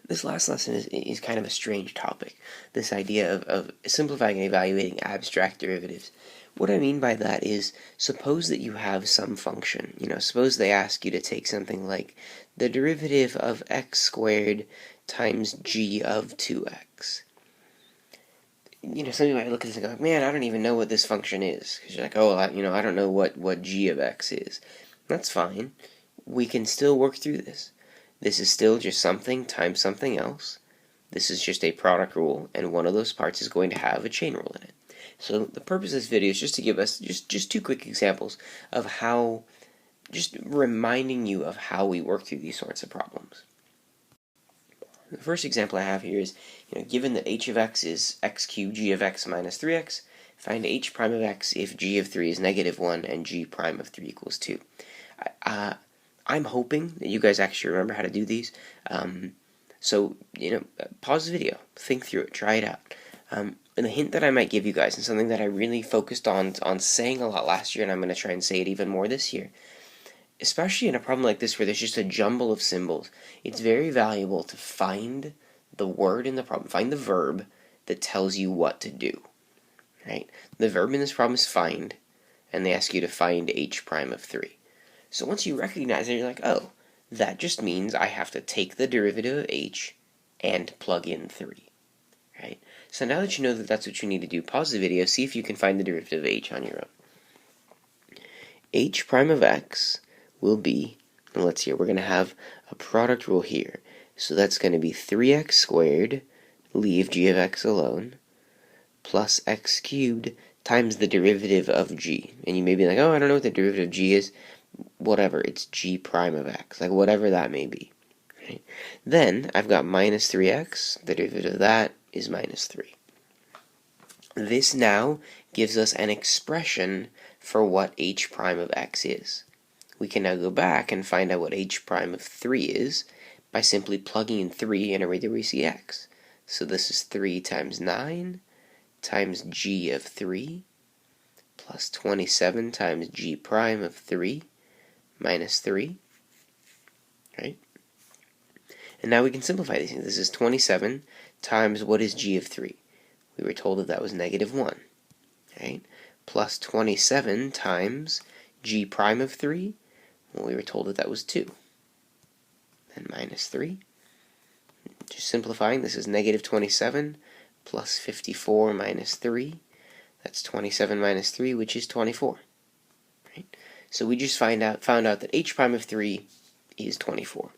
This last lesson is kind of a strange topic, this idea of simplifying and evaluating abstract derivatives. What I mean by that is, suppose that you have some function. Suppose they ask you to take something like the derivative of x squared times g of 2x. Some might look at this and go, man, I don't even know what this function is. Because you're like, oh, I don't know what g of x is. That's fine. We can still work through this. This is still just something times something else. This is just a product rule, and one of those parts is going to have a chain rule in it. So the purpose of this video is just to give us just two quick examples of how, just reminding you of how we work through these sorts of problems. The first example I have here is, given that h of x is x cubed g of x minus 3x, find h prime of x if g of 3 is negative 1 and g prime of 3 equals 2. I'm hoping that you guys actually remember how to do these. So, pause the video, think through it, try it out. And the hint that I might give you guys, and something that I really focused on saying a lot last year, and I'm going to try and say it even more this year, especially in a problem like this where there's just a jumble of symbols, it's very valuable to find the word in the problem, find the verb that tells you what to do. Right? The verb in this problem is find, and they ask you to find h prime of 3. So once you recognize it, you're like, oh, that just means I have to take the derivative of h and plug in 3. Right? So now that you know that that's what you need to do, pause the video, see if you can find the derivative of h on your own. H prime of x will be, and let's see, we're going to have a product rule here. So that's going to be 3x squared, leave g of x alone, plus x cubed times the derivative of g. And you may be like, oh, I don't know what the derivative of g is. Whatever, it's g prime of x, like whatever that may be. Right? Then I've got minus 3x, the derivative of that is minus 3. This now gives us an expression for what h prime of x is. We can now go back and find out what h prime of 3 is by simply plugging in 3 in a way that we see x. So this is 3 times 9 times g of 3 plus 27 times g prime of 3 minus 3, right? And now we can simplify these things. This is 27 times what is g of 3? We were told that was negative 1, right? Plus 27 times g prime of 3, well, we were told that was 2. Then minus 3. Just simplifying, this is negative 27 plus 54 minus 3. That's 27 minus 3, which is 24. Right? So we just found out that h prime of 3 is 24.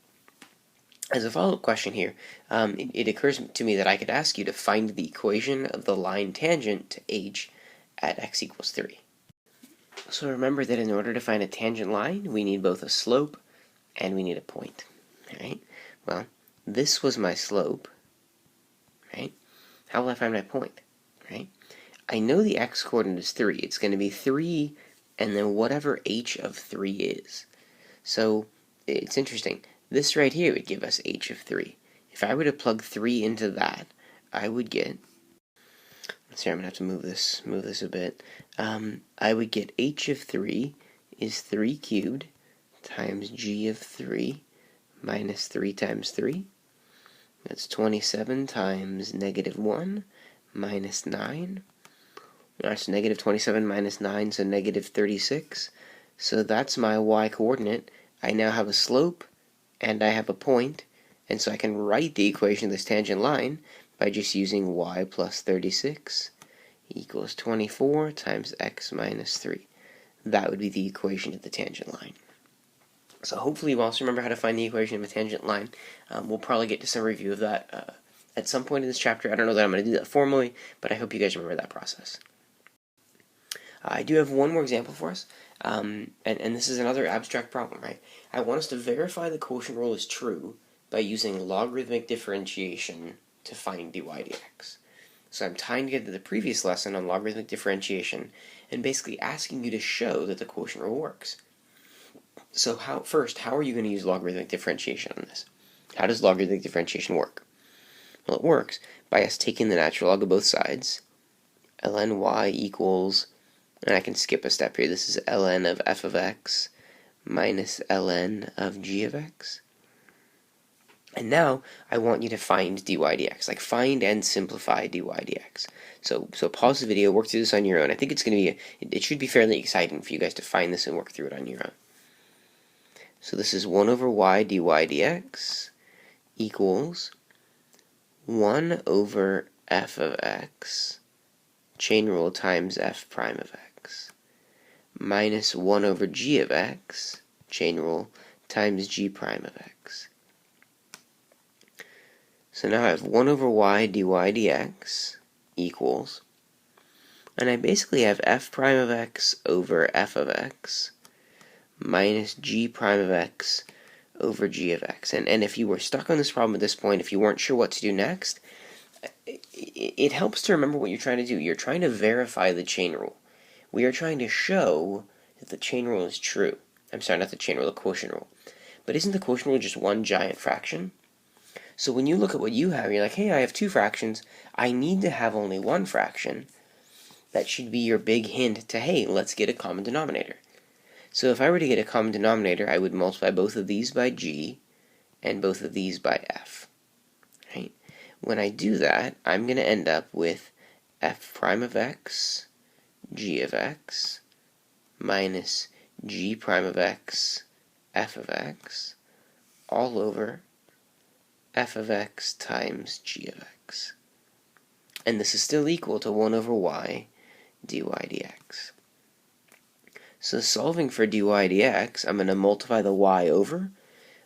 As a follow-up question here, it occurs to me that I could ask you to find the equation of the line tangent to h at x equals 3. So remember that in order to find a tangent line, we need both a slope and we need a point. Right? Well, this was my slope. Right? How will I find my point? Right? I know the x-coordinate is 3. It's going to be 3 and then whatever h of 3 is. So it's interesting. This right here would give us h of 3. If I were to plug 3 into that, I would get, let's see, I'm going to have to move this a bit. I would get h of 3 is 3 cubed times g of 3 minus 3 times 3. That's 27 times negative 1 minus 9. That's negative 27 minus 9, so negative 36. So that's my y-coordinate. I now have a slope, and I have a point, and so I can write the equation of this tangent line by just using y plus 36 equals 24 times x minus 3. That would be the equation of the tangent line. So hopefully you also remember how to find the equation of a tangent line. We'll probably get to some review of that at some point in this chapter. I don't know that I'm going to do that formally, but I hope you guys remember that process. I do have one more example for us, and this is another abstract problem, right? I want us to verify the quotient rule is true by using logarithmic differentiation to find dy dx. So I'm tying together the previous lesson on logarithmic differentiation and basically asking you to show that the quotient rule works. So how are you going to use logarithmic differentiation on this? How does logarithmic differentiation work? Well, it works by us taking the natural log of both sides, ln y equals, and I can skip a step here, this is ln of f of x minus ln of g of x. And now I want you to find dy dx, like find and simplify dy dx. So pause the video, work through this on your own. I think it's going to be, it should be fairly exciting for you guys to find this and work through it on your own. So this is 1 over y dy dx equals 1 over f of x, chain rule times f prime of x, minus 1 over g of x, chain rule, times g prime of x. So now I have 1 over y dy dx equals, and I basically have f prime of x over f of x minus g prime of x over g of x. And if you were stuck on this problem at this point, if you weren't sure what to do next, it helps to remember what you're trying to do. You're trying to verify the chain rule. We are trying to show that the chain rule is true. I'm sorry, not the chain rule, the quotient rule. But isn't the quotient rule just one giant fraction? So when you look at what you have, you're like, hey, I have two fractions. I need to have only one fraction. That should be your big hint to, hey, let's get a common denominator. So if I were to get a common denominator, I would multiply both of these by g and both of these by f. Right? When I do that, I'm going to end up with f prime of x, g of x, minus g prime of x, f of x, all over f of x times g of x. And this is still equal to 1 over y dy dx. So solving for dy dx, I'm going to multiply the y over.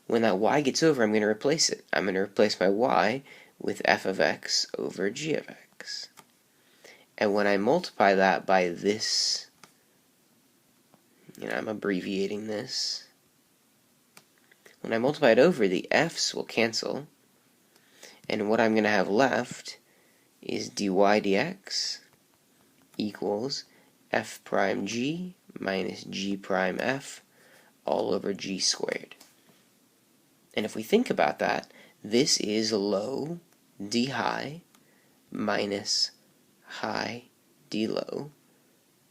When that y gets over, I'm going to replace it. I'm going to replace my y with f of x over g of x. And when I multiply that by this, I'm abbreviating this. When I multiply it over, the f's will cancel. And what I'm going to have left is dy dx equals f prime g minus g prime f all over g squared. And if we think about that, this is low d high minus high d low,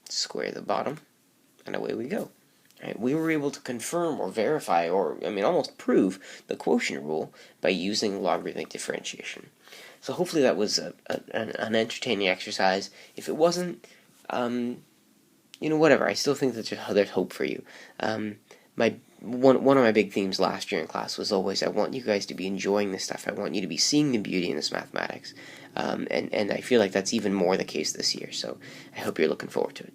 square the bottom, and away we go. Right? We were able to confirm or verify or, almost prove the quotient rule by using logarithmic differentiation. So hopefully that was an entertaining exercise. If it wasn't, whatever. I still think that there's hope for you. One of my big themes last year in class was always, I want you guys to be enjoying this stuff. I want you to be seeing the beauty in this mathematics. And I feel like that's even more the case this year. So I hope you're looking forward to it.